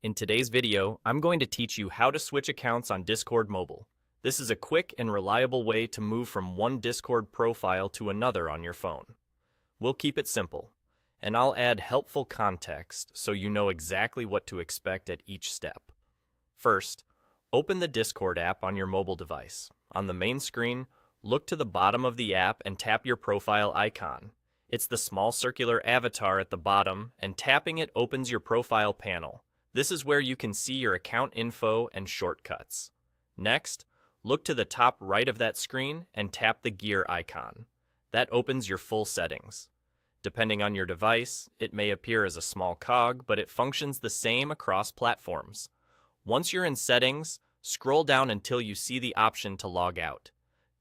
In today's video, I'm going to teach you how to switch accounts on Discord Mobile. This is a quick and reliable way to move from one Discord profile to another on your phone. We'll keep it simple, and I'll add helpful context so you know exactly what to expect at each step. First, open the Discord app on your mobile device. On the main screen, look to the bottom of the app and tap your profile icon. It's the small circular avatar at the bottom, and tapping it opens your profile panel. This is where you can see your account info and shortcuts. Next, look to the top right of that screen and tap the gear icon. That opens your full settings. Depending on your device, it may appear as a small cog, but it functions the same across platforms. Once you're in settings, scroll down until you see the option to log out.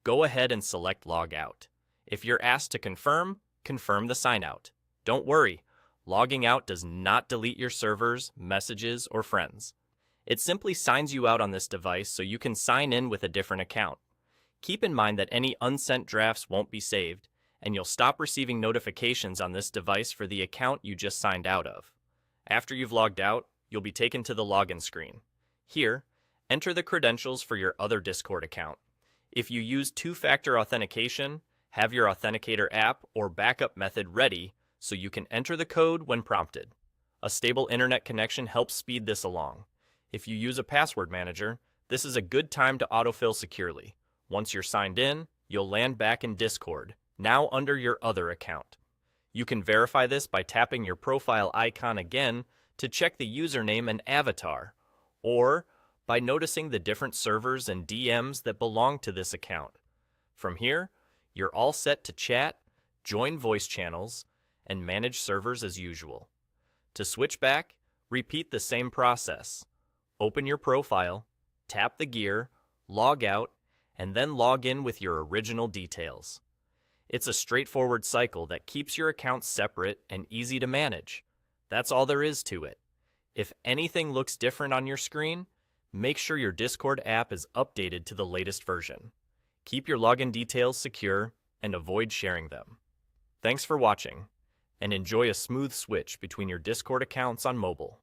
Go ahead and select log out. If you're asked to confirm the sign out. Don't worry, logging out does not delete your servers, messages, or friends. It simply signs you out on this device so you can sign in with a different account. Keep in mind that any unsent drafts won't be saved, and you'll stop receiving notifications on this device for the account you just signed out of. After you've logged out, you'll be taken to the login screen. Here, enter the credentials for your other Discord account. If you use two-factor authentication, have your authenticator app or backup method ready so you can enter the code when prompted. A stable internet connection helps speed this along. If you use a password manager, this is a good time to autofill securely. Once you're signed in, you'll land back in Discord, now under your other account. You can verify this by tapping your profile icon again to check the username and avatar, or by noticing the different servers and DMs that belong to this account. From here, you're all set to chat, join voice channels, and manage servers as usual. To switch back, repeat the same process. Open your profile, tap the gear, log out, and then log in with your original details. It's a straightforward cycle that keeps your accounts separate and easy to manage. That's all there is to it. If anything looks different on your screen, make sure your Discord app is updated to the latest version. Keep your login details secure and avoid sharing them. Thanks for watching, and enjoy a smooth switch between your Discord accounts on mobile.